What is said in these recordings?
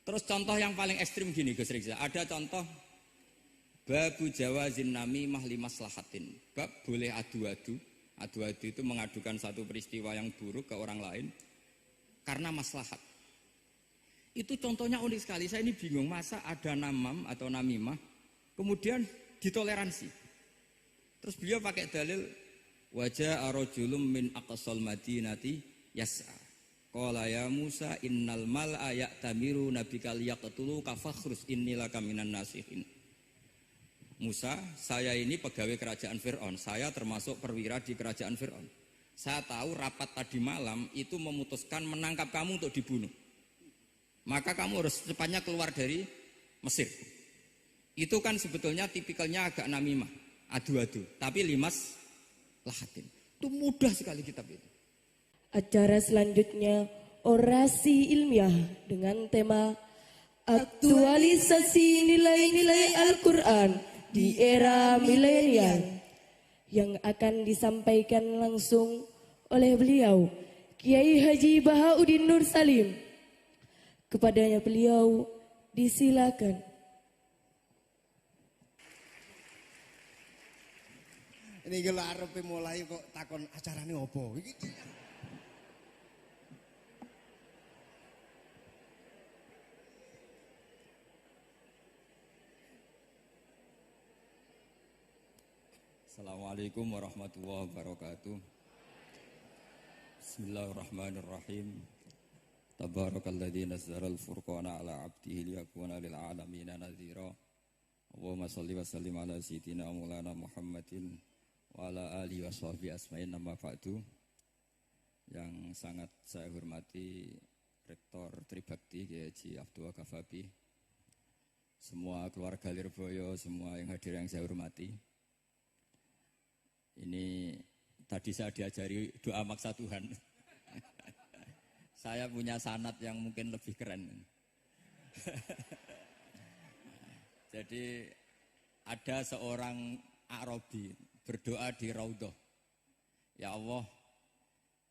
Terus contoh yang paling ekstrim gini Gus Rizal, ada contoh babu jawazin namimah limaslahatin. Bab boleh adu-adu. Adu-adu itu mengadukan satu peristiwa yang buruk ke orang lain karena maslahat. Itu contohnya unik sekali. Saya ini bingung, masa ada namam atau namimah kemudian ditoleransi. Terus beliau pakai dalil wajah arojulum min aqsal madinati yas'a. Qala ya Musa innal mal'a ya'tamiru nabikal yaqtulu kafakhrus innilaka minan nasihin. Musa, saya ini pegawai kerajaan Fir'aun, saya termasuk perwira di kerajaan Fir'aun. Saya tahu rapat tadi malam itu memutuskan menangkap kamu untuk dibunuh. Maka kamu harus secepatnya keluar dari Mesir. Itu kan sebetulnya tipikalnya agak namimah, adu-adu, tapi limas lahatin. Itu mudah sekali kitab itu. Acara selanjutnya orasi ilmiah dengan tema aktualisasi nilai-nilai Al-Quran di era milenial yang akan disampaikan langsung oleh beliau Kiai Haji Bahauddin Nur Salim. Kepadanya beliau disilakan. Ini kalau arepe mulai kok takon acarane opo iki. Assalamualaikum warahmatullahi wabarakatuh. Bismillahirrahmanirrahim. Tabarakalladzi nazzala al-furqana ala 'abdihi liyakuna lil 'alamin nadhira. Allahumma shalli wa sallim ala sayyidina Maulana Muhammadin wa ala alihi washabihi asma'in amma ba'du. Yang sangat saya hormati Rektor Tribakti Kiai Haji Abdul Ghafabi, semua keluarga Lirboyo, semua yang hadir yang saya hormati. Ini tadi saya diajari doa maksa Tuhan. Saya punya sanad yang mungkin lebih keren. Jadi ada seorang Arabi berdoa di Raudhah. Ya Allah,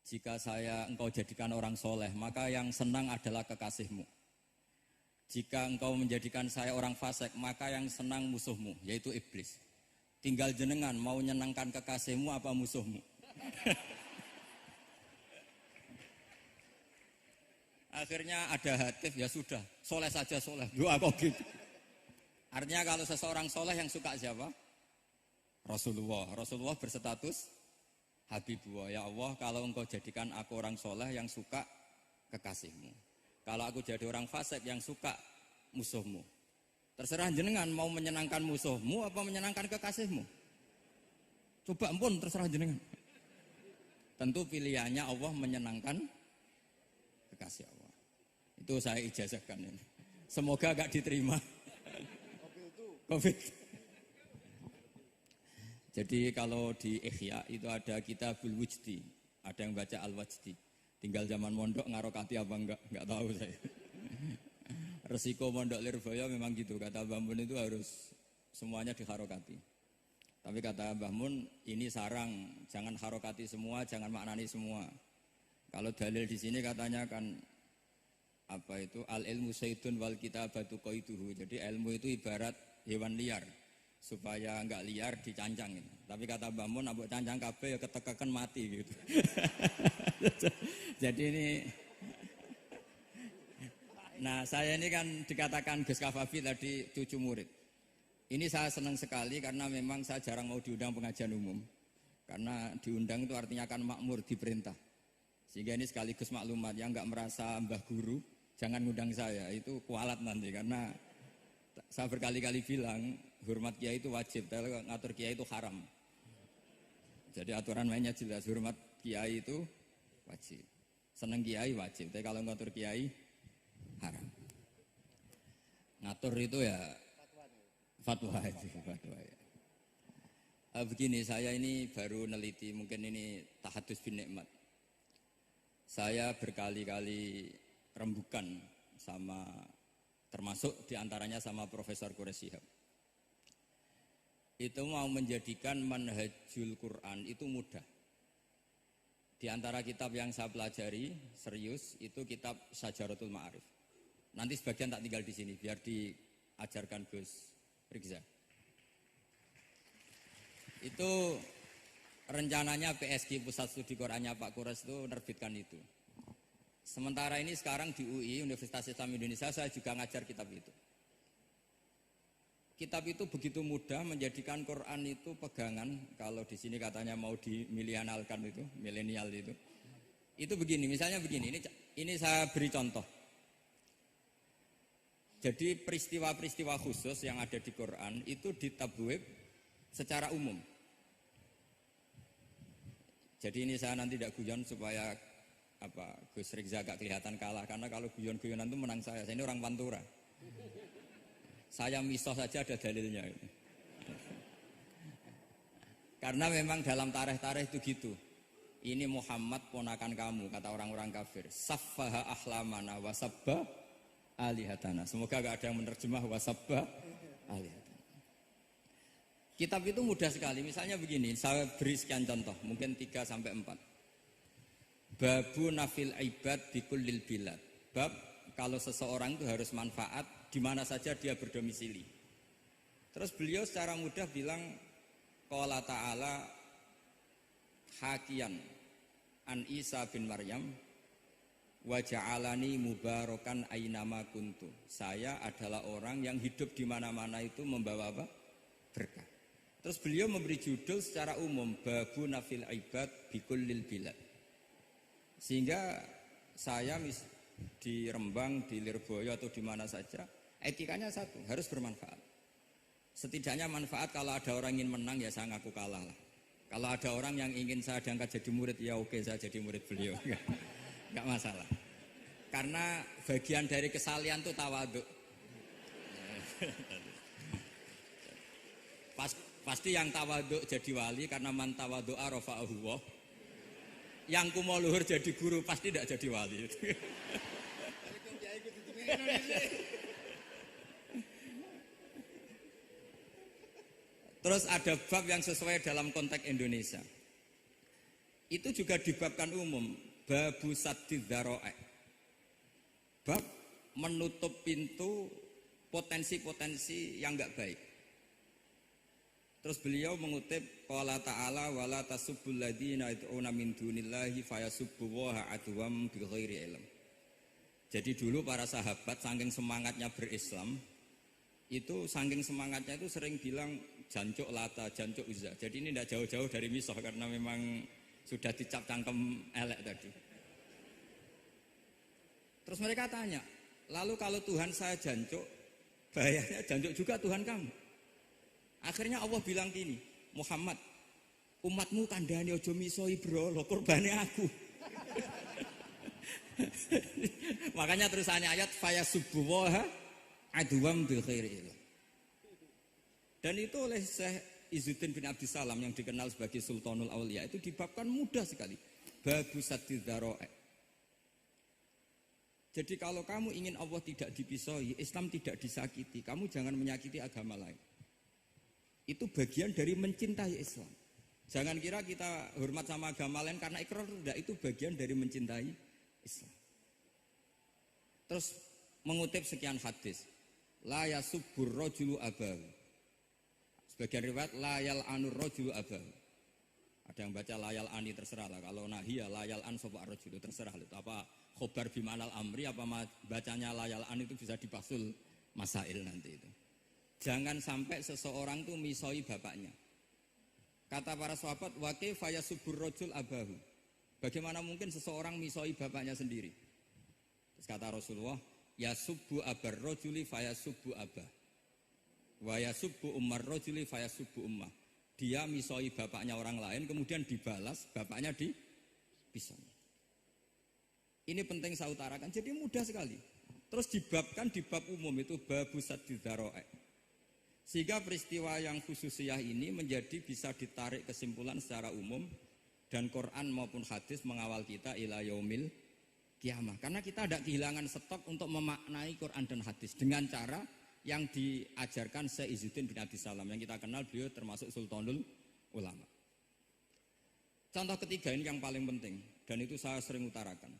jika engkau jadikan orang soleh, maka yang senang adalah kekasihmu. Jika engkau menjadikan saya orang fasik, maka yang senang musuhmu, yaitu iblis. Tinggal jenengan mau menyenangkan kekasihmu apa musuhmu. Akhirnya ada hatif, ya sudah, soleh saja soleh. Doa kok gitu. Artinya kalau seseorang soleh yang suka siapa? Rasulullah. Rasulullah berstatus Habibullah. Ya Allah, kalau engkau jadikan aku orang soleh yang suka kekasihmu. Kalau aku jadi orang fasik yang suka musuhmu. Terserah jenengan mau menyenangkan musuhmu apa menyenangkan kekasihmu. Coba ampun, terserah jenengan. Tentu pilihannya Allah menyenangkan kekasih Allah. Itu saya ijazahkan ini. Semoga agak diterima. Covid. Jadi kalau di Ihya itu ada Kitabul Wujdi, ada yang baca Al-Wajdi. Tinggal zaman mondok ngarokati apa enggak tahu saya. Resiko mondok Lirboyo memang gitu, kata Mbah Mun itu harus semuanya diharokati. Tapi kata Mbah Mun ini sarang, jangan harokati semua, jangan maknani semua. Kalau dalil di sini katanya kan apa itu al ilmu sayyidun wal kitabatu qaiduhu. Jadi ilmu itu ibarat hewan liar, supaya enggak liar dicancang gitu. Tapi kata Mbah Mun ambek cancang kabeh ya ketekeken mati gitu. Jadi ini nah, saya ini kan dikatakan Gus Ghafabi tadi cucu murid. Ini saya senang sekali karena memang saya jarang mau diundang pengajian umum. Karena diundang itu artinya kan makmur, diperintah. Sehingga ini sekaligus maklumat, yang enggak merasa mbah guru, jangan ngundang saya, itu kualat nanti. Karena saya berkali-kali bilang, hormat kiai itu wajib, tapi ngatur kiai itu haram. Jadi aturan mainnya jelas, hormat kiai itu wajib. Seneng kiai wajib, tapi kalau ngatur kiai haram. Ngatur itu ya fatwa itu, fatwa ya. Begini, saya ini baru neliti, mungkin ini tahadus bin nikmat. Saya berkali-kali rembukan sama, termasuk diantaranya sama Profesor Quraish Shihab. Itu mau menjadikan manhajul Quran itu mudah. Di antara kitab yang saya pelajari serius itu kitab Syajaratul Ma'arif. Nanti sebagian tak tinggal di sini biar diajarkan Gus Rikza. Itu rencananya PSG Pusat Studi Qurannya Pak Kures itu menerbitkan itu. Sementara ini sekarang di UI Universitas Islam Indonesia saya juga ngajar kitab itu. Kitab itu begitu mudah menjadikan Quran itu pegangan. Kalau di sini katanya mau dimilenialkan itu, milenial itu. Itu begini, misalnya begini. Ini saya beri contoh. Jadi peristiwa-peristiwa khusus yang ada di Quran itu ditabwib secara umum. Jadi ini saya nanti tidak guyon supaya Gus Rikza agak kelihatan kalah, karena kalau guyon-guyonan itu menang saya. Saya ini orang Pantura. Saya misoh saja ada dalilnya. Karena memang dalam tarikh-tarikh itu gitu. Ini Muhammad ponakan kamu, kata orang-orang kafir. Saffaha ahlamana wasabba alihatana. Semoga gak ada yang menerjemah wasabba alihatana. Kitab itu mudah sekali. Misalnya begini, saya beri sekian contoh, mungkin 3 sampai 4. Babu nafil ibad bikullil bilad. Bab kalau seseorang itu harus manfaat di mana saja dia berdomisili. Terus beliau secara mudah bilang qala ta'ala hakian an Isa bin Maryam wa ja'alani mubarakan ainama kuntu. Saya adalah orang yang hidup di mana-mana itu membawa apa? Berkah. Terus beliau memberi judul secara umum babu nafil ibad bikullil bilad. Sehingga saya di Rembang, di Lirboyo atau di mana saja, etikanya satu, harus bermanfaat. Setidaknya manfaat kalau ada orang ingin menang ya saya ngaku kalah lah. Kalau ada orang yang ingin saya diangkat jadi murid ya oke, saya jadi murid beliau. Enggak masalah. Karena bagian dari kesalian itu tawaduk. Pasti yang tawaduk jadi wali karena man tawadu'a rafa'ahu Allah. Yang kumo luhur jadi guru pasti tidak jadi wali. Terus ada bab yang sesuai dalam konteks Indonesia. Itu juga dibabkan umum. Babu saddid dzara'i. Bab menutup pintu potensi-potensi yang enggak baik. Terus beliau mengutip qala ta'ala wala tasubbul ladzina yad'una min dunillahi fayasubbullaha adwam bighairi ilm. Jadi dulu para sahabat saking semangatnya berislam, itu saking semangatnya itu sering bilang jancuk Lata, jancuk Uzza. Jadi ini tidak jauh-jauh dari misoh karena memang sudah dicap cangkem elek tadi. Terus mereka tanya, lalu kalau Tuhan saya jancuk, bahayanya jancuk juga Tuhan kamu. Akhirnya Allah bilang gini, Muhammad, umatmu kandhane aja misoi bro, lo kurbane aku. Makanya terusannya ayat fayasubbuha adwam bil khairi. Dan itu oleh Syekh Izzuddin bin Abdissalam yang dikenal sebagai Sultanul Aulia itu dibabkan mudah sekali. Babu saddid dzara'i. Jadi kalau kamu ingin Allah tidak dipisoi, Islam tidak disakiti, kamu jangan menyakiti agama lain. Itu bagian dari mencintai Islam. Jangan kira kita hormat sama agama lain karena ikrar, tidak, itu bagian dari mencintai Islam. Terus mengutip sekian hadis, la yasubbur rajulu abahu. Sebagian riwayat la yal'anur rajulu abahu. Ada yang baca layal ani, terserah lah. Kalau nahia layal an sopa rajulu, terserah itu apa khobar bimanal amri, apa bacanya layal an itu bisa dipasul masail nanti itu. Jangan sampai seseorang tuh misoi bapaknya. Kata para sahabat, wa kaifa yasubbur rajul abahu. Bagaimana mungkin seseorang misoi bapaknya sendiri? Terus kata Rasulullah, yasubbu abar rajuli fayasubbu abah. Wa yasubbu ummar rajuli fayasubbu ummah. Dia misoi bapaknya orang lain kemudian dibalas bapaknya dipisoi. Ini penting saya utarakan. Jadi mudah sekali. Terus dibabkan di bab umum itu babu saddid dzara'i. Sehingga peristiwa yang khususiyah ini menjadi bisa ditarik kesimpulan secara umum dan Quran maupun hadis mengawal kita ila yaumil kiamah. Karena kita tidak kehilangan stok untuk memaknai Quran dan hadis dengan cara yang diajarkan Syekh Izzuddin bin Abdissalam yang kita kenal, beliau termasuk Sultanul Ulama. Contoh ketiga ini yang paling penting dan itu saya sering utarakan.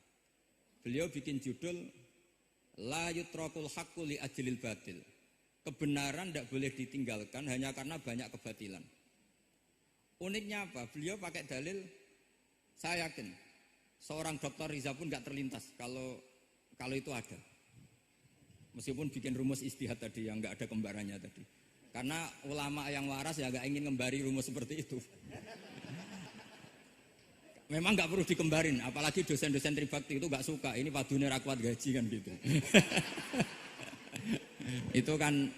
Beliau bikin judul La yutrakul haqqu li ajlil batil. Kebenaran tidak boleh ditinggalkan hanya karena banyak kebatilan. Uniknya apa? Beliau pakai dalil, saya yakin seorang Dr. Riza pun nggak terlintas kalau itu ada. Meskipun bikin rumus istihad tadi yang nggak ada kembarannya tadi. Karena ulama yang waras ya nggak ingin ngembari rumus seperti itu. Memang nggak perlu dikembarin, apalagi dosen-dosen tribakti itu nggak suka. Ini padune ra kuat gaji kan gitu. Itu kan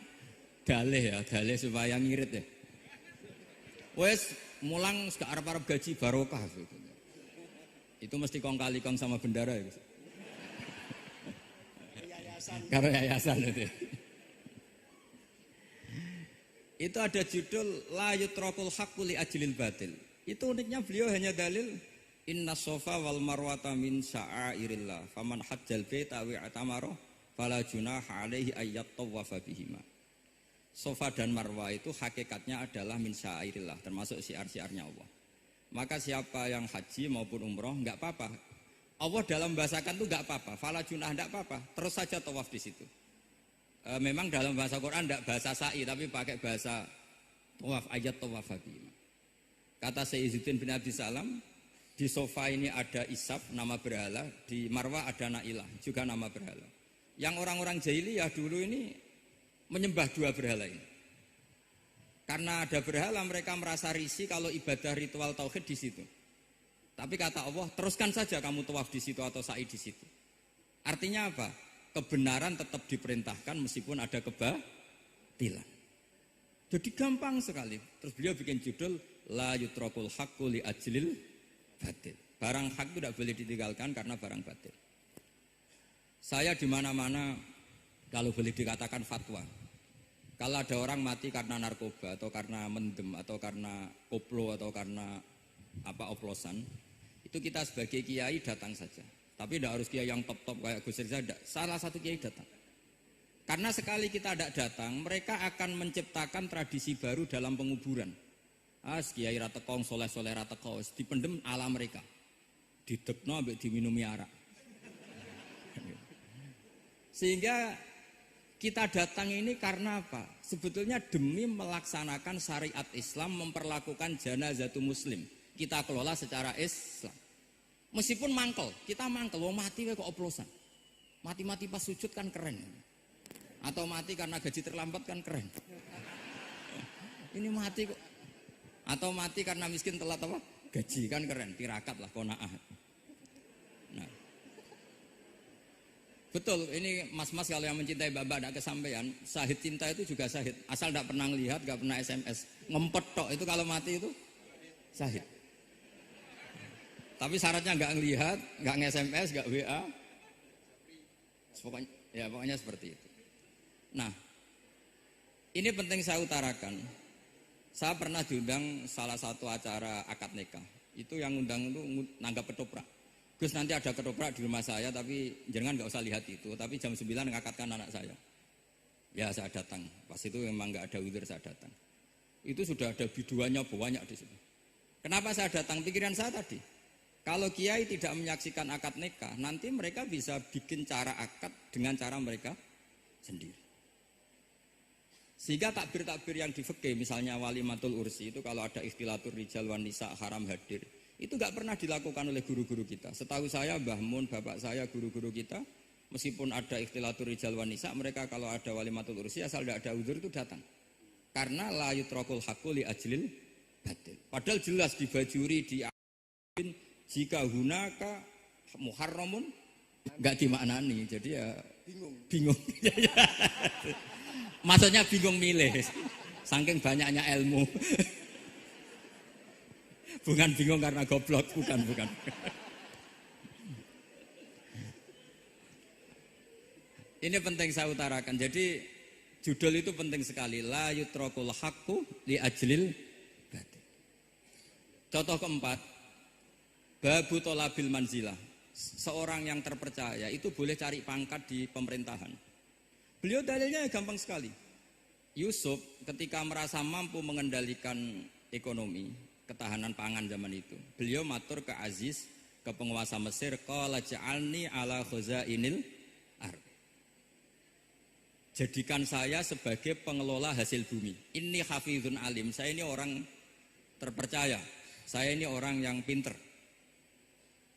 dalih supaya ngirit ya. Wes mulang gak arep-arep gaji barokah gitu. Itu mesti kong kali kong sama bendara ya. Karo yayasan itu. Itu ada judul la yutrakul haqqu li ajlil batil. Itu uniknya beliau hanya dalil inna sofa wal marwata min sya'airillah faman hajjal baita wa atamara fala junaha alaihi ayyat tawafa bihima. Sofa dan marwah itu hakikatnya adalah min sya'airillah, termasuk syiar-syiarnya Allah. Maka siapa yang haji maupun umroh enggak apa-apa. Allah dalam bahasakan itu enggak apa-apa, fala junah enggak apa-apa, terus saja tawaf di situ. Memang dalam bahasa Quran enggak bahasa sa'i tapi pakai bahasa tawaf, ayat tawafa bihima. Kata Sayyiduddin bin Abdi Salam, di sofa ini ada Isaf, nama berhala, di Marwah ada Nailah, juga nama berhala. Yang orang-orang jahiliyah dulu ini menyembah dua berhala ini. Karena ada berhala mereka merasa risih kalau ibadah ritual tauhid di situ. Tapi kata Allah, teruskan saja kamu tawaf di situ atau sa'i di situ. Artinya apa? Kebenaran tetap diperintahkan meskipun ada kebatilan. Jadi gampang sekali. Terus beliau bikin judul la yutrakul haqqu li ajlil batil. Barang hak itu tidak boleh ditinggalkan karena barang batil. Saya di mana-mana kalau boleh dikatakan fatwa. Kalau ada orang mati karena narkoba atau karena mendem atau karena koplo atau karena oplosan, itu kita sebagai kiai datang saja. Tapi tidak harus kiai yang top-top kayak Gus Rizal, salah satu kiai datang. Karena sekali kita tidak datang, mereka akan menciptakan tradisi baru dalam penguburan. Kiai ratekong, soleh-soleh ratekong, dipendem ala mereka. Didekno ambek diminumi arak. Sehingga kita datang ini karena apa? Sebetulnya demi melaksanakan syariat Islam, memperlakukan janazatu muslim. Kita kelola secara Islam. Meskipun mangkel, kita mangkel, wong mati kok oplosan. Mati-mati pas sujud kan keren. Atau mati karena gaji terlambat kan keren. Ini mati kok. Atau mati karena miskin telat apa? Gaji kan keren, tirakat lah, qanaah. Nah. Betul, ini mas-mas kalau yang mencintai mbak-mbak tidak kesampaian, syahid cinta itu juga syahid. Asal tidak pernah lihat, tidak pernah SMS. Ngempet tok, itu kalau mati itu syahid. Tapi syaratnya nggak ngelihat, nggak nge-SMS, nggak WA. Pokoknya seperti itu. Nah, ini penting saya utarakan. Saya pernah diundang salah satu acara akad nikah. Itu yang undang itu nanggap ketoprak. Gus nanti ada ketoprak di rumah saya, tapi jangan nggak usah lihat itu. Tapi jam 9 ngakatkan anak saya. Ya saya datang. Pas itu memang nggak ada udzur saya datang. Itu sudah ada biduannya banyak di situ. Kenapa saya datang? Pikiran saya tadi. Kalau kiai tidak menyaksikan akad nikah, nanti mereka bisa bikin cara akad dengan cara mereka sendiri. Sehingga takbir-takbir yang di fikih, misalnya walimatul ursi itu kalau ada ikhtilatur rijal wan nisa haram hadir, itu nggak pernah dilakukan oleh guru-guru kita. Setahu saya Mbah Mun, bapak saya, guru-guru kita, meskipun ada ikhtilatur rijal wan nisa, mereka kalau ada walimatul ursi asal tidak ada udzur itu datang. Karena la yutrakul haqqu li ajlil batil. Padahal jelas dibajuri di jika hunaka muharramun nggak dimaknani, jadi ya bingung. Maksudnya bingung milih, saking banyaknya ilmu. Bukan bingung karena goblok, bukan. Ini penting saya utarakan. Jadi judul itu penting sekali. La yutrakul haqqu li ajlil batil. Contoh keempat, babu tolabil manzilah. Seorang yang terpercaya itu boleh cari pangkat di pemerintahan. Beliau dalilnya gampang sekali. Yusuf ketika merasa mampu mengendalikan ekonomi, ketahanan pangan zaman itu, beliau matur ke Aziz, ke penguasa Mesir, qala ja'alni ala khazainil ardh. jadikan saya sebagai pengelola hasil bumi. Ini hafizun alim, saya ini orang terpercaya, saya ini orang yang pinter.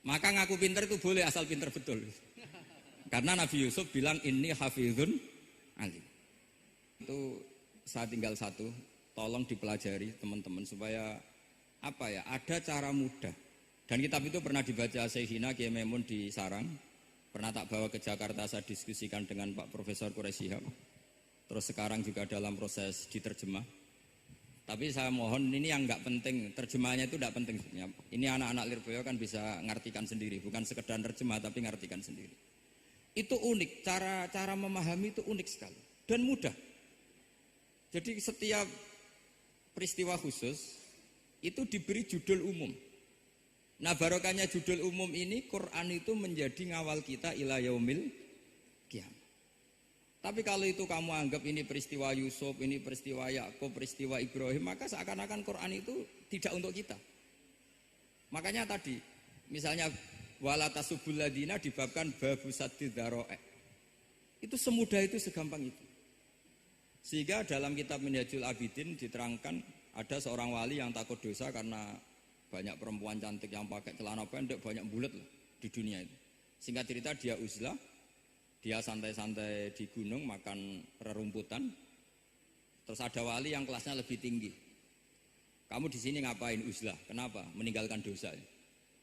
Maka ngaku pinter itu boleh asal pinter betul. Karena Nabi Yusuf bilang ini hafizun alim. Itu saya tinggal satu, tolong dipelajari teman-teman supaya apa ya, ada cara mudah. Dan kitab itu pernah dibaca Syekhina Kiai Maimun di Sarang. Pernah tak bawa ke Jakarta, saya diskusikan dengan Pak Profesor Quraisy Shihab. Terus sekarang juga dalam proses diterjemah. Tapi saya mohon, ini yang nggak penting, terjemahannya itu nggak penting. Ini anak-anak Lirboyo kan bisa ngartikan sendiri, bukan sekedar terjemah tapi ngartikan sendiri. Itu unik, cara memahami itu unik sekali dan mudah. Jadi setiap peristiwa khusus itu diberi judul umum. Nah barokahnya judul umum ini, Quran itu menjadi ngawal kita ila yaumil qiyamah. Tapi kalau itu kamu anggap ini peristiwa Yusuf, ini peristiwa Yakub, peristiwa Ibrahim, maka seakan-akan Quran itu tidak untuk kita. Makanya tadi, misalnya wala tasubul ladina dibabkan babu saddid dzara'i. Itu semudah itu, segampang itu. Sehingga dalam kitab Minhajul Abidin diterangkan ada seorang wali yang takut dosa karena banyak perempuan cantik yang pakai celana pendek, banyak bulat loh di dunia itu. Singkat cerita dia uzlah, dia santai-santai di gunung makan rerumputan. Terus ada wali yang kelasnya lebih tinggi. Kamu di sini ngapain uzlah? Kenapa? Meninggalkan dosa.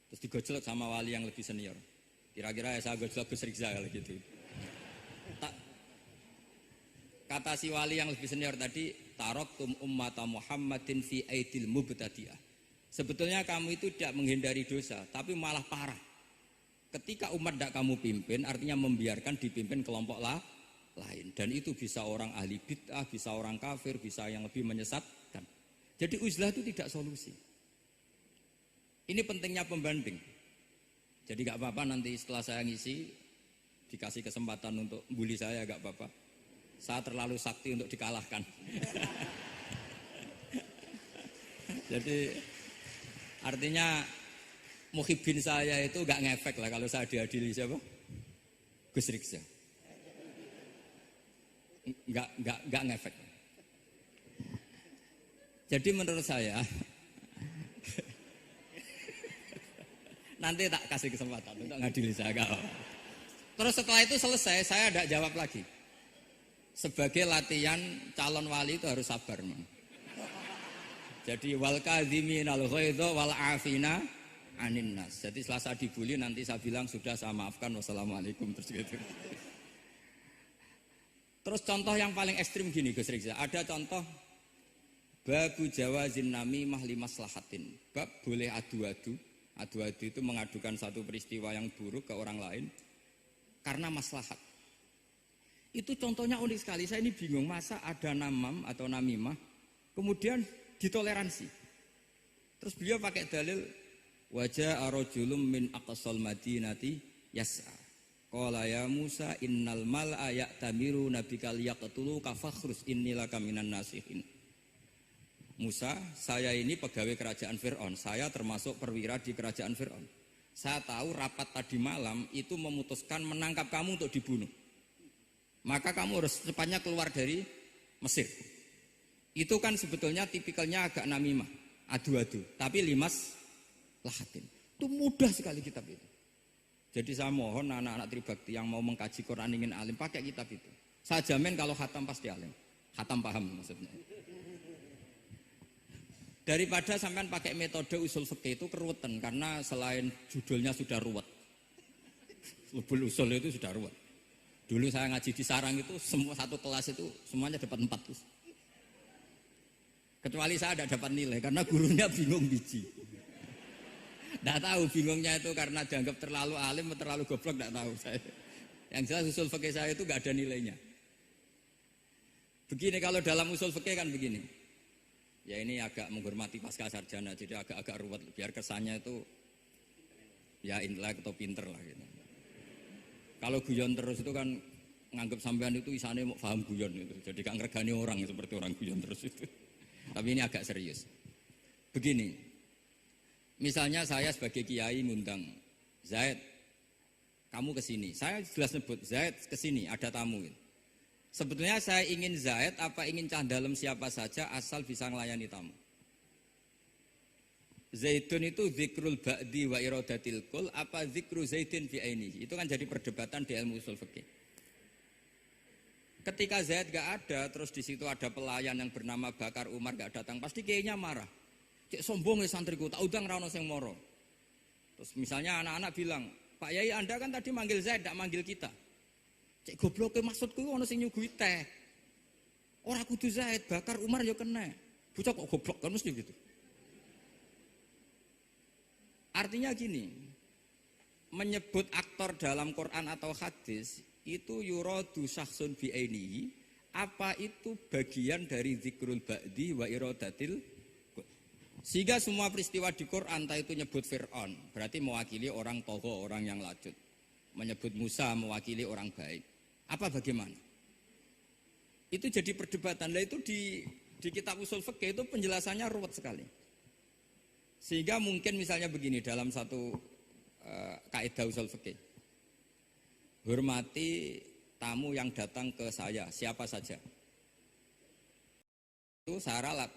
Terus digojlok sama wali yang lebih senior. Kira-kira ya saya gojlok Gus Rizal kalau gitu. Kata si wali yang lebih senior tadi, taraktum ummata Muhammadin fi aidil mubtadi'ah. Sebetulnya kamu itu tidak menghindari dosa, tapi malah parah. Ketika umat tidak kamu pimpin, artinya membiarkan dipimpin kelompok lain. Dan itu bisa orang ahli bid'ah, bisa orang kafir, bisa yang lebih menyesatkan. Jadi uzlah itu tidak solusi. Ini pentingnya pembanding. Jadi gak apa-apa nanti setelah saya ngisi, dikasih kesempatan untuk bully saya, gak apa-apa. Saya terlalu sakti untuk dikalahkan. Jadi artinya muhibbin saya itu gak ngefek lah kalau saya diadili siapa? Gus Riksa. Gak ngefek. Jadi menurut saya nanti tak kasih kesempatan untuk ngadili saya. Terus setelah itu selesai, saya tidak jawab lagi. Sebagai latihan calon wali itu harus sabar, man. Jadi wal kadhiminal ghaidha wal afina anin nas. Jadi setelah saya dibully nanti saya bilang sudah saya maafkan, wassalamualaikum, terus gitu. Terus contoh yang paling ekstrim gini Gus Rizal, ada contoh babu jawazin namimah limaslahatin. Bab boleh adu-adu. Adu-adu itu mengadukan satu peristiwa yang buruk ke orang lain karena maslahat. Itu contohnya unik sekali. Saya ini bingung, masa ada namam atau namimah kemudian ditoleransi. Terus beliau pakai dalil wajah arojulum min aqsal madinati yas'a. Qala ya Musa innal mal'a ya'tamiru nabikal yaqtulu kafakhrus innilaka minan nasihin. Musa, saya ini pegawai kerajaan Fir'aun. Saya termasuk perwira di kerajaan Fir'aun. Saya tahu rapat tadi malam itu memutuskan menangkap kamu untuk dibunuh. Maka kamu harus secepatnya keluar dari Mesir. Itu kan sebetulnya tipikalnya agak namimah, adu-adu. Tapi limas lahatin. Itu mudah sekali kitab itu. Jadi saya mohon anak-anak Tribakti yang mau mengkaji Quran ingin alim, pakai kitab itu. Saya jamin kalau khatam pasti alim. Khatam paham maksudnya. Daripada sampean pakai metode usul fikih itu keruwetan, karena selain judulnya sudah ruwet. Lubul usul itu sudah ruwet. Dulu saya ngaji di Sarang itu semua satu kelas itu semuanya dapat 4 terus. Kecuali saya tidak dapat nilai karena gurunya bingung biji. Tidak tahu bingungnya itu karena dianggap terlalu alim atau terlalu goblok, tidak tahu saya. Yang jelas usul fikih saya itu nggak ada nilainya. Begini kalau dalam usul fikih kan begini. Ya ini agak menghormati pasca sarjana, jadi agak-agak ruwet biar kesannya itu ya intelek atau pinter lah gitu. Kalau guyon terus itu kan nganggap sampean itu isane mau paham guyon itu. Jadi gak ngergani orang seperti orang guyon terus itu. Tapi ini agak serius. Begini. Misalnya saya sebagai kiai ngundang Zaid, kamu ke sini. Saya jelas sebut Zaid ke sini, ada tamu. Sebetulnya saya ingin Zaid apa ingin cah dalam siapa saja asal bisa melayani tamu. Zaidun itu zikrul ba'di wa iradatil kul apa zikru Zaidin fi ainihi. Itu kan jadi perdebatan di ilmu usul fikih. Ketika Zaid gak ada, terus di situ ada pelayan yang bernama Bakar Umar gak datang, pasti kayaknya marah. Cek sombong ya santriku, tak udang rano sing moro. Terus misalnya anak-anak bilang, Pak Yai Anda kan tadi manggil Zaid, gak manggil kita. Cek goblok maksudku ono sing nyuguhi teh. Ora kudu Zaid, Bakar Umar ya kena. Bocah kok goblok kan mesti gitu. Artinya gini, menyebut aktor dalam Quran atau hadis itu yuradu syakhsun bi'ainihi, apa itu bagian dari zikrul ba'di wa iradatil. Sehingga semua peristiwa di Quran entah itu nyebut Fir'aun berarti mewakili orang togo, orang yang lacut. Menyebut Musa mewakili orang baik. Apa bagaimana? Itu jadi perdebatan. Nah itu di kitab usul fikih itu penjelasannya ruwet sekali. Sehingga mungkin misalnya begini dalam satu kaidah usul fikih. Hormati tamu yang datang ke saya, siapa saja. Itu saya ralat.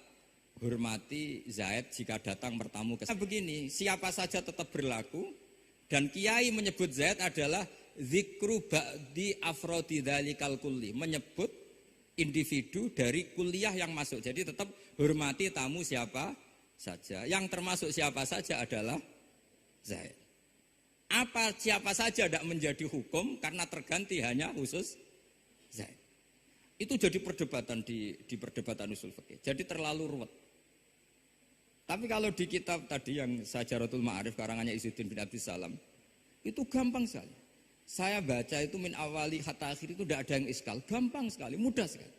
Hormati Zaid jika datang bertamu ke saya. Begini, siapa saja tetap berlaku dan kiai menyebut Zaid adalah zikru ba'di afrodi dzalikal kulli, menyebut individu dari kuliah yang masuk. Jadi tetap hormati tamu siapa saja. Yang termasuk siapa saja adalah Zaid. Apa siapa saja tidak menjadi hukum karena terganti hanya khusus Zaid. Itu jadi perdebatan di perdebatan usul fikih. Jadi terlalu ruwet. Tapi kalau di kitab tadi yang Syajaratul Ma'arif karangannya Izzuddin bin Abdissalam itu gampang sekali. Saya baca itu min awali hatta akhir itu tidak ada yang iskal, gampang sekali, mudah sekali.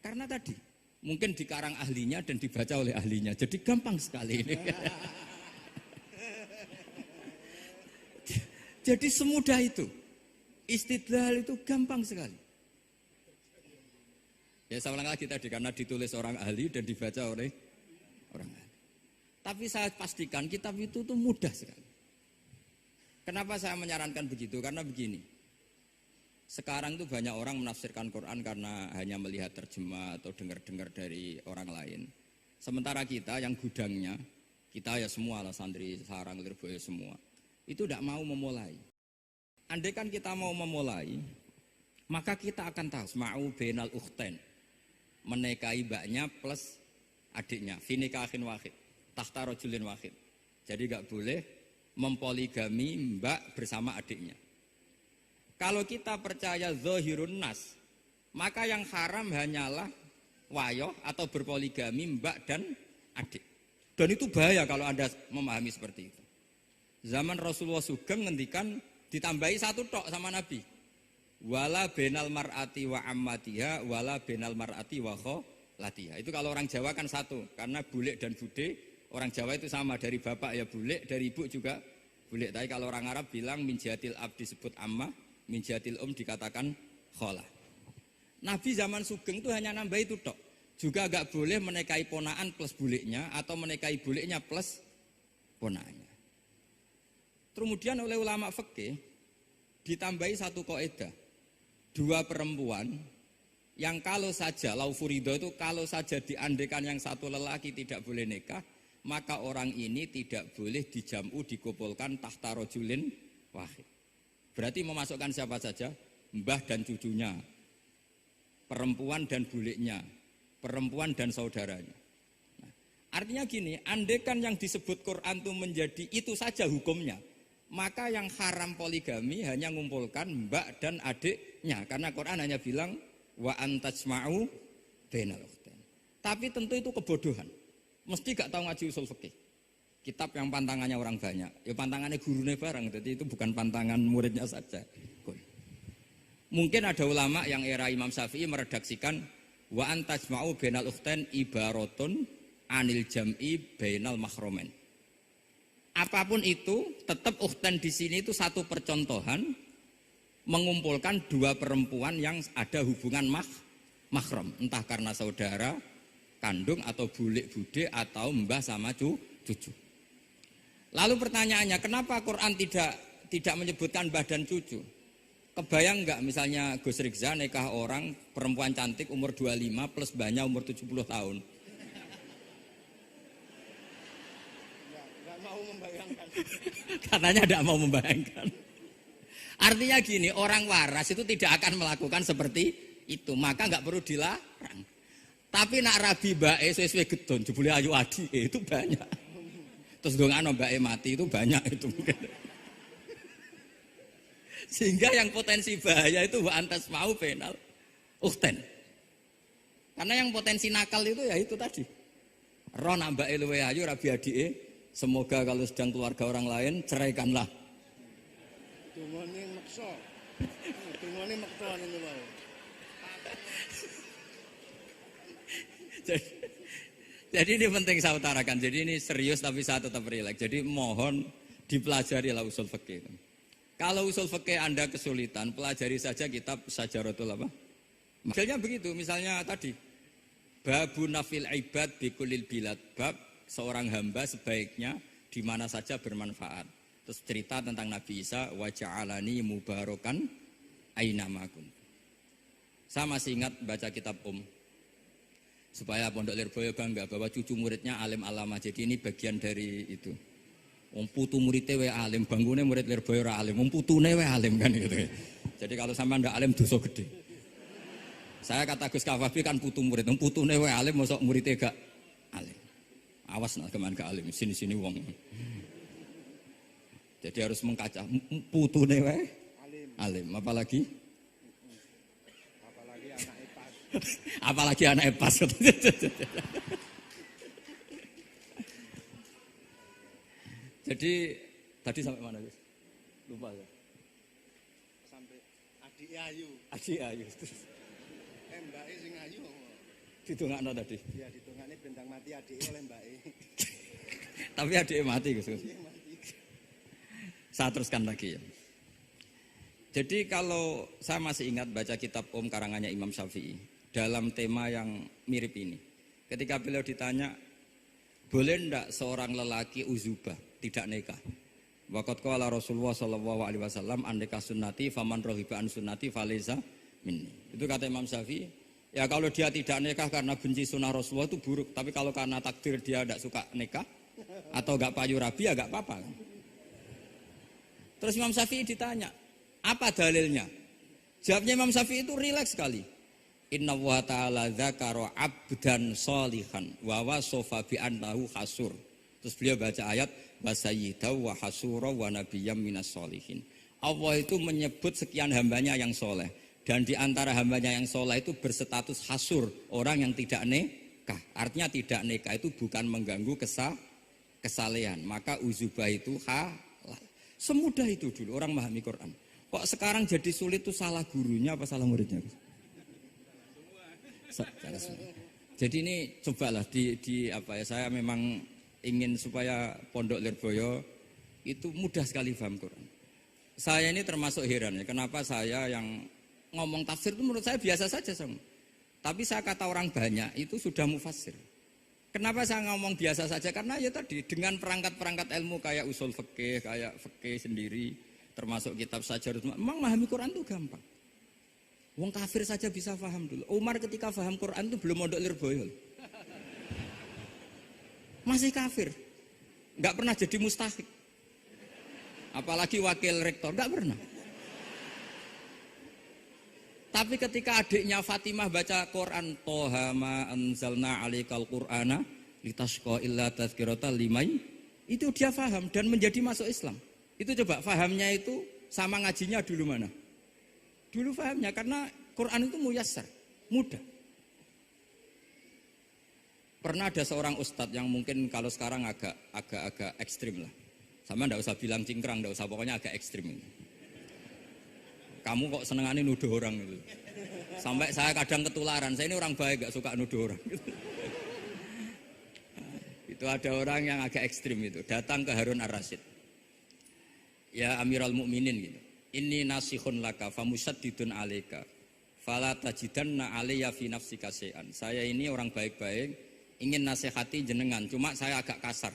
Karena tadi mungkin dikarang ahlinya dan dibaca oleh ahlinya, jadi gampang sekali ini. Jadi semudah itu. Istidlal itu gampang sekali. Ya saya ulang lagi tadi karena ditulis orang ahli dan dibaca oleh orang ahli. Tapi saya pastikan kitab itu tuh mudah sekali. Kenapa saya menyarankan begitu? Karena begini. Sekarang tuh banyak orang menafsirkan Quran karena hanya melihat terjemah atau dengar-dengar dari orang lain. Sementara kita yang gudangnya, kita ya semua lah santri sarang Lirboyo semua. Itu tidak mau memulai. Andai kan kita mau memulai, maka kita akan tahu ma'u bainal ukhtain, menikahi mbaknya plus adiknya, finikahin wahid, tahta rajulin wahid. Jadi enggak boleh mempoligami mbak bersama adiknya. Kalau kita percaya zahirun nas, maka yang haram hanyalah wayoh atau berpoligami mbak dan adik. Dan itu bahaya kalau Anda memahami seperti itu. Zaman Rasulullah Sugeng ngendikan ditambahi satu tok sama Nabi. Wala benal mar'ati wa ammatiha wala benal mar'ati wa kholatiha. Itu kalau orang Jawa kan satu, karena bulek dan bude, orang Jawa itu sama, dari bapak ya bulek, dari ibu juga bulek. Tapi kalau orang Arab bilang min jihatil ab disebut amma, min jihatil dikatakan kholah. Nabi zaman Sugeng itu hanya nambah itu tok. Juga agak boleh menikahi ponaan plus buleknya atau menikahi buleknya plus ponaannya. Kemudian oleh ulama fikih ditambahi satu kaidah. Dua perempuan yang kalau saja laufurido itu kalau saja diandekan yang satu lelaki tidak boleh nikah, maka orang ini tidak boleh dijamu dikumpulkan tahta rajulin wahid. Berarti memasukkan siapa saja? Mbah dan cucunya, perempuan dan buliknya, perempuan dan saudaranya. Nah, artinya gini, andekan yang disebut Quran itu menjadi itu saja hukumnya, maka yang haram poligami hanya mengumpulkan mbak dan adiknya, karena Quran hanya bilang wa antajma'u bainal ukhtain. Tapi tentu itu kebodohan. Mesti gak tahu ngaji usul fikih. Kitab yang pantangannya orang banyak, ya pantangannya gurunya bareng, jadi itu bukan pantangan muridnya saja. Mungkin ada ulama yang era Imam Syafi'i meredaksikan wa antajma'u bainal ukhtain ibaratun anil jam'i bainal mahromen. Apapun itu, tetap ukhtan di sini itu satu percontohan mengumpulkan dua perempuan yang ada hubungan mahram, entah karena saudara kandung atau bulik bude atau mbah sama cucu. Lalu pertanyaannya, kenapa Quran tidak menyebutkan mbah dan cucu? Kebayang nggak misalnya Gus Rizza nikah orang perempuan cantik umur 25 plus banyak umur 70 tahun. Nggak mau membayangkan. Katanya tidak mau membayangkan. Artinya gini, orang waras itu tidak akan melakukan seperti itu, maka nggak perlu dilarang. Tapi nak rabi bae sesuai gedon, jebule ayu adi itu banyak. Terus dongano bae mati itu banyak itu. Sehingga yang potensi bahaya itu wa antas mau penal ukten. Karena yang potensi nakal itu ya itu tadi. Ron ambake luwe ayu rabi adike, semoga kalau sedang keluarga orang lain ceraikanlah. Dungane meksa. Dungane meksa niku wae. Jadi ini penting saya utarakan. Jadi ini serius tapi saya tetap rileks. Jadi mohon dipelajari lah usul fikih. Kalau usul fikih Anda kesulitan, pelajari saja kitab Syajaratul apa? Misalnya begitu, misalnya tadi babu nafil ibad bikulil bilad, bab seorang hamba sebaiknya di mana saja bermanfaat. Terus cerita tentang Nabi Isa, wa ja'alani mubarakan aina ma kuntu. Saya masih ingat baca kitab supaya Pondok Lirboyo bangga bahwa cucu muridnya alim alama. Jadi ini bagian dari itu. Wong putu muridnya wae alim, banggune murid Lirboyo ora alim, wong putune wae alim kan gitu. Jadi kalau sampean ndak alim dosa gede. Saya kata Gus Kafabi kan putu murid, wong putune wae alim mosok muridnya gak alim. Awas nak keman gak alim, sini-sini wong. Jadi harus mengkaca putune wae alim, apalagi Anak epas. apalagi anak epas. Jadi tadi sampai mana Gus? Lupa ya. Sampai adik ayu. Adik ayu. Mbake sing ayu. Ditungakno tadi. Ya ditungane bentang mati adike oleh mbake. Tapi adiknya mati Gus. Saya teruskan lagi ya. Jadi kalau saya masih ingat baca kitab karangannya Imam Syafi'i dalam tema yang mirip ini. Ketika beliau ditanya, boleh ndak seorang lelaki uzubah tidak nikah? Waqat qala Rasulullah sallallahu alaihi wasallam an nikah sunnati faman rohiba an sunnati faleza minni. Itu kata Imam Syafi'i. Ya kalau dia tidak nikah karena benci sunnah Rasulullah itu buruk. Tapi kalau karena takdir dia tidak suka nikah atau enggak payu rabi ya enggak apa-apa. Terus Imam Syafi'i ditanya, apa dalilnya? Jawabnya Imam Syafi'i itu rileks sekali. Inna wa ta'ala dzakara abdan sholihan wa wasofa bi annahu hasur. Terus beliau baca ayat wa sayyidaw wa hasura wa nabiyyam minas sholihin. Allah itu menyebut sekian hambanya yang soleh. Dan di antara hambanya yang soleh itu berstatus hasur, orang yang tidak nikah. Artinya tidak nikah itu bukan mengganggu kesalehan. Maka uzubah itu halal. Semudah itu dulu orang memahami Quran. Kok sekarang jadi sulit tuh salah gurunya apa salah muridnya? Jadi ini cobalah di apa ya, saya memang ingin supaya Pondok Lirboyo itu mudah sekali paham Quran. Saya ini termasuk heran ya, kenapa saya yang ngomong tafsir itu menurut saya biasa saja sama. Tapi saya kata orang banyak itu sudah mufassir. Kenapa saya ngomong biasa saja? Karena ya tadi dengan perangkat-perangkat ilmu kayak usul fikih, kayak fikih sendiri, termasuk kitab Sajarut, memang memahami Quran itu gampang. Wong kafir saja bisa paham dulu. Umar ketika paham Quran itu belum mondok Lirboyo. Masih kafir. Enggak pernah jadi mustahik. Apalagi wakil rektor, enggak pernah. Tapi ketika adiknya Fatimah baca Quran, Toha ma anzalna alaikal Qur'ana litasqa illa tazkiratan limai, itu dia paham dan menjadi masuk Islam. Itu coba fahamnya itu sama ngajinya dulu mana? Dulu fahamnya karena Quran itu muyassar, mudah. Pernah ada seorang ustadz yang mungkin kalau sekarang agak ekstrim lah. Sama enggak usah bilang cingkrang, enggak usah, pokoknya agak ekstrim. Kamu kok senengannya nuduh orang gitu. Sampai saya kadang ketularan, saya ini orang baik gak suka nuduh orang. Itu ada orang yang agak ekstrim itu, datang ke Harun Ar-Rasyid. Ya Amirul Mukminin gitu. Inni nasihun laka famusaddidun alaika. Fala tajidanna alayya fi nafsika syai'an. Saya ini orang baik-baik, ingin nasihati jenengan, cuma saya agak kasar.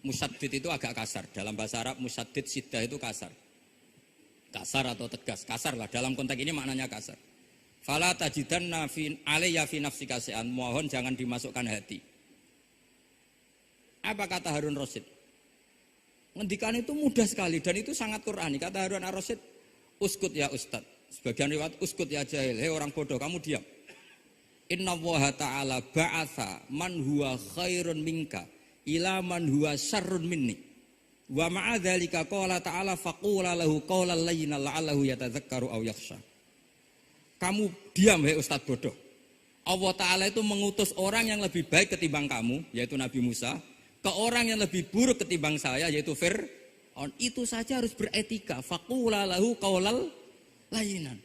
Musaddid itu agak kasar. Dalam bahasa Arab musaddid siddah itu kasar. Kasar atau tegas? Kasar lah, dalam konteks ini maknanya kasar. Fala tajidanna fi alayya fi nafsika syai'an, mohon jangan dimasukkan hati. Apa kata Harun Rasyid? Ngendikan itu mudah sekali dan itu sangat Qur'ani. Kata Harun Rasyid, uskut ya ustad. Sebagian riwayat uskut ya jahil. Hei orang bodoh, kamu diam. Inna Allaha ta'ala ba'atha man huwa khairun minka ila man huwa syarrun minni. Wa ma'a dzalika qala ta'ala faqula lahu qawlan layyinan la'allahu yatadzakkaru aw yakhsha. Kamu diam hei ustad bodoh. Allah Ta'ala itu mengutus orang yang lebih baik ketimbang kamu, yaitu Nabi Musa, ke orang yang lebih buruk ketimbang saya, yaitu Fir'aun. Itu saja harus beretika. Faqula lahu qawlan layyinan.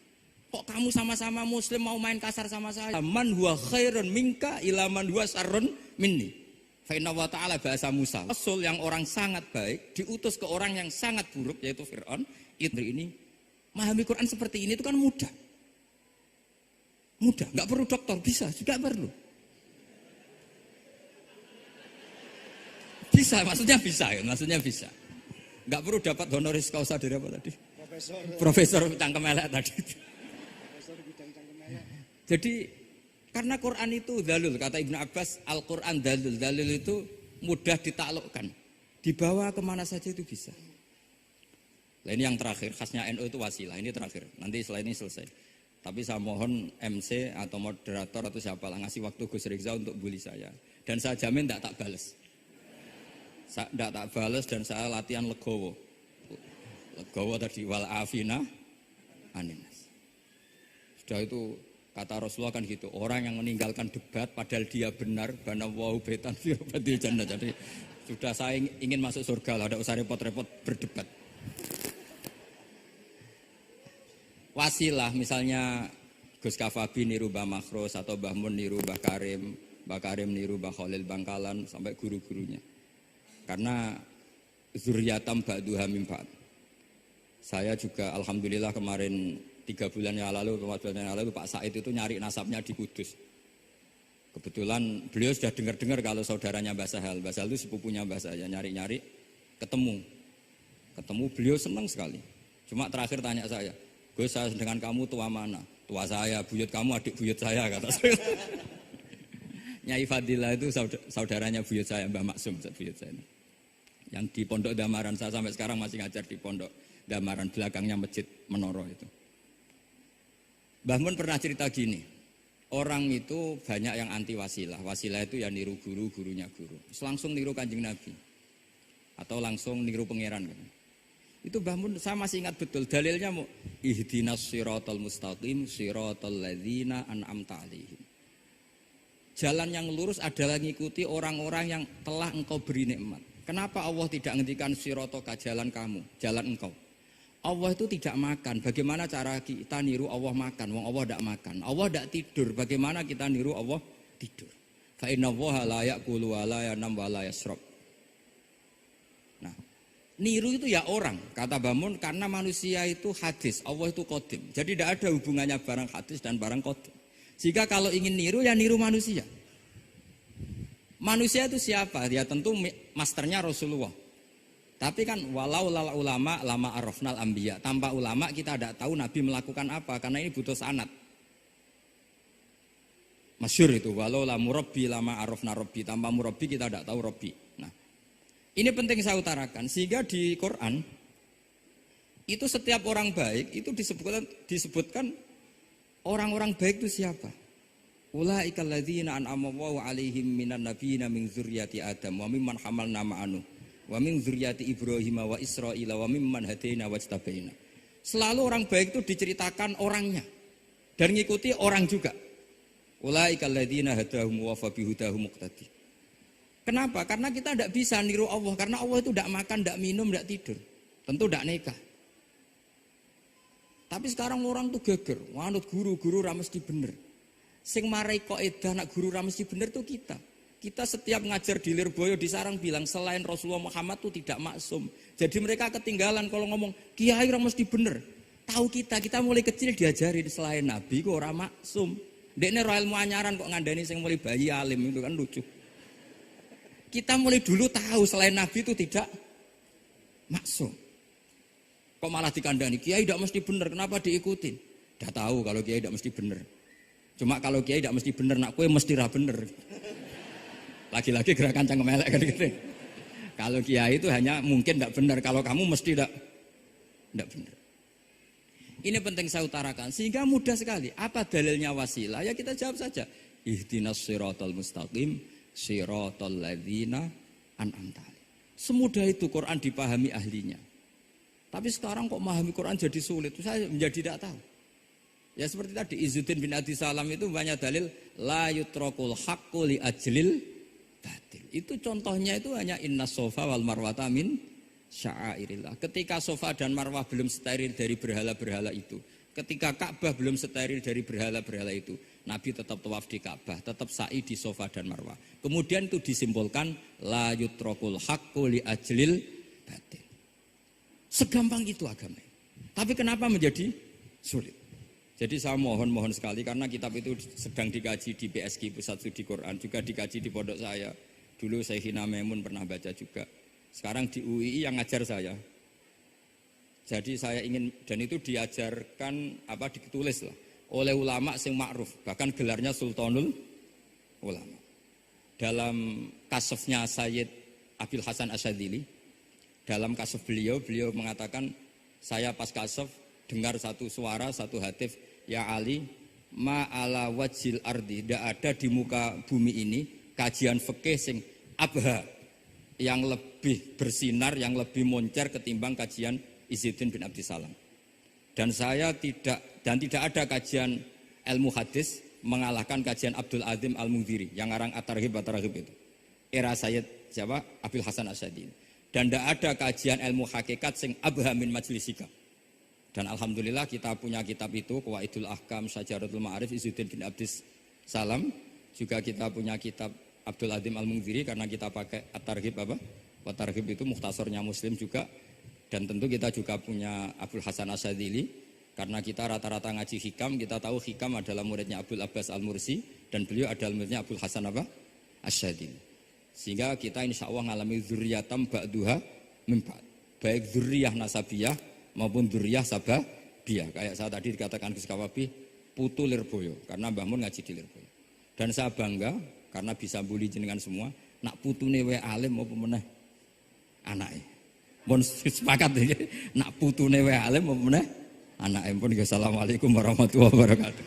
Kok kamu sama-sama muslim mau main kasar sama saya? Man huwa khairun minka ila man huwa syarrun minni. Fa inna wa ta'ala bahasa Musa. Rasul yang orang sangat baik diutus ke orang yang sangat buruk, yaitu Fir'aun. Itu ini memahami Quran seperti ini itu kan mudah. Mudah, nggak perlu dokter, bisa, juga perlu. Bisa, maksudnya bisa ya, maksudnya bisa. Nggak perlu dapat honoris causa dari apa tadi? Profesor cangkem elek tadi. Jadi karena Quran itu dalil, kata Ibnu Abbas, Al-Quran dalil. Dalil itu mudah ditaklukkan. Dibawa kemana saja itu bisa. Nah, ini yang terakhir, khasnya NU itu wasilah. Ini terakhir, nanti setelah ini selesai. Tapi saya mohon MC atau moderator atau siapa lah ngasih waktu Gus Rizza untuk bully saya. Dan saya jamin tidak tak balas. Tidak tak balas dan saya latihan legowo. Legowo tadi wal afina aninas. Sudah itu kata Rasulullah kan gitu. Orang yang meninggalkan debat padahal dia benar. Bana wahu betan firobati jannah. Jadi sudah saya ingin masuk surga lah. Tidak usah repot-repot berdebat. Wasilah misalnya Gus Kafabi niru Mbah Makhros atau Mbah Mun niru Mbah Karim niru Mbah Khalil Bangkalan sampai guru-gurunya. Karena zuriyatam ba'duha min ba'd. Saya juga alhamdulillah kemarin 3 bulan yang lalu, 4 bulan yang lalu Pak Said itu nyari nasabnya di Kudus. Kebetulan beliau sudah dengar-dengar kalau saudaranya Mbah Sahal. Mbah Sahal itu sepupunya Mbah saya, nyari-nyari ketemu. Ketemu beliau senang sekali. Cuma terakhir tanya saya, Gus, saya dengan kamu tua mana? Tua saya, buyut kamu adik buyut saya, kata saya. Nyai Fadilah itu saudaranya buyut saya, Mbah Maksum, buyut saya. Yang di Pondok Damaran, saya sampai sekarang masih ngajar di Pondok Damaran, belakangnya Masjid Menoro itu. Mbah Mun pernah cerita gini, orang itu banyak yang anti wasilah. Wasilah itu ya niru guru, gurunya guru. Terus langsung niru Kanjeng Nabi. Atau langsung niru pangeran. Itu Mbah Mun, saya masih ingat betul dalilnya mau ihdinas siratal mustaqim siratal ladzina an'amta 'alaihim. Jalan yang lurus adalah mengikuti orang-orang yang telah engkau beri nikmat. Kenapa Allah tidak ngendikan siratoka jalan kamu, jalan engkau? Allah itu tidak makan. Bagaimana cara kita niru Allah makan? Wong Allah tidak makan. Allah tidak tidur. Bagaimana kita niru Allah tidur? Fa inna Allaha la ya'kulu wa la yanam wa la yashrab. Niru itu ya orang, kata Bamun, karena manusia itu hadis, Allah itu qadim. Jadi tidak ada hubungannya barang hadis dan barang qadim. Jika kalau ingin niru, ya niru manusia. Manusia itu siapa? Ya tentu masternya Rasulullah. Tapi kan walau lal ulama lama arafnal anbiya. Tanpa ulama kita tidak tahu Nabi melakukan apa, karena ini butuh sanad. Masyhur itu, walau la murabbi lama arafna rabbi. Tanpa murabbi kita tidak tahu rabbi. Nah, ini penting saya utarakan, sehingga di Quran itu setiap orang baik itu disebutkan orang-orang baik itu siapa? Ulaikal ladzina an'ama Allahu 'alaihim minan nabiyina min dzurriyyati Adam wa mimman hamalna ma'anu wa min dzurriyyati Ibrahim wa Israila wa mimman hadaina wajtabaina. Selalu orang baik itu diceritakan orangnya dan ngikuti orang juga. Ulaikal ladzina hadahum wa fa bihudahum muqtadi. Kenapa? Karena kita tidak bisa niru Allah. Karena Allah itu tidak makan, tidak minum, tidak tidur. Tentu tidak nikah. Tapi sekarang orang tuh geger. Wanut guru mesti bener. Sing marai kaidah nak guru mesti bener tuh kita. Kita setiap ngajar di Lirboyo di Sarang bilang selain Rasulullah Muhammad tuh tidak maksum. Jadi mereka ketinggalan kalau ngomong kiai mesti bener. Tahu kita mulai kecil diajari selain Nabi kok ora maksum. Dekne ro ilmu anyaran kok ngandani sing mulai bayi alim itu kan lucu. Kita mulai dulu tahu selain Nabi itu tidak maksum. Kok malah dikandani, kiai tidak mesti benar, kenapa diikutin? Udah tahu kalau kiai tidak mesti benar. Cuma kalau kiai tidak mesti benar, nak kue mesti ra bener. Lagi-lagi gerakan cangkem elek kan gitu. Kalau kiai itu hanya mungkin tidak benar, kalau kamu mesti tidak benar. Ini penting saya utarakan, sehingga mudah sekali. Apa dalilnya wasilah? Ya kita jawab saja. Ihdinas siratal mustaqim, siratal ladzina an'amta alaihim. Semudah itu Quran dipahami ahlinya. Tapi sekarang kok memahami Quran jadi sulit, saya menjadi tidak tahu. Ya seperti tadi Izzuddin bin Adi Salam itu banyak dalil la yutrakul haqqu li ajlil batil. Itu contohnya itu hanya innas sofa wal marwata min sya'airillah. Ketika sofa dan marwah belum steril dari berhala-berhala itu, ketika Ka'bah belum steril dari berhala-berhala itu, Nabi tetap tawaf di Ka'bah, tetap sa'i di sofa dan marwah. Kemudian itu disimbolkan la yutrakul haqqu li ajlil batil. Segampang itu agama. Tapi kenapa menjadi sulit? Jadi saya mohon sekali karena kitab itu sedang dikaji di PSG Pusat Studi Quran, juga dikaji di pondok saya. Dulu Syekhina Maimun pernah baca juga. Sekarang di UII yang ngajar saya. Jadi saya ingin, dan itu diajarkan ditulis lah oleh ulama sing ma'ruf, bahkan gelarnya Sultanul Ulama. Dalam kasafnya Sayyid Abil Hasan Asyadzili, dalam kasaf beliau mengatakan, saya pas kasaf dengar satu suara, satu hatif, ya Ali, ma'ala wajil ardi, tidak ada di muka bumi ini kajian fikih sing abha, yang lebih bersinar, yang lebih moncer ketimbang kajian Izzuddin bin Abdi Salam. Dan tidak ada kajian ilmu hadis mengalahkan kajian Abdul Azim Al-Mundhiri yang ngarang At-Targhib itu. Era Sayyid siapa? Abil Hasan Asyadzili. Dan tidak ada kajian ilmu hakikat sing abha min majlisika. Dan alhamdulillah kita punya kitab itu, Qawaidul Ahkam, Syajaratul Ma'arif, Izzuddin bin Abdis Salam. Juga kita punya kitab Abdul Azim Al-Mundhiri karena kita pakai At-Targhib At-Targhib itu mukhtasornya Muslim juga. Dan tentu kita juga punya Abul Hasan Asyadzili karena kita rata-rata ngaji hikam, kita tahu hikam adalah muridnya Abdul Abbas Al-Mursi dan beliau adalah muridnya Abul Hasan Asyadzili. Sehingga kita insya Allah ngalami dzurriyatam ba'duha min ba'd. Baik dzurriyah nasabiyah maupun dzurriyah sababiyah. Kayak saya tadi dikatakan Gus Kawabi, putu Lirboyo, karena Mbah Mun ngaji di Lirboyo. Dan saya bangga karena bisa bully jenengan semua, nak putune wae alim apa meneh anake. Mun sepakat iki, nak putune wae alim apa meneh anake. Pun assalamualaikum warahmatullahi wabarakatuh.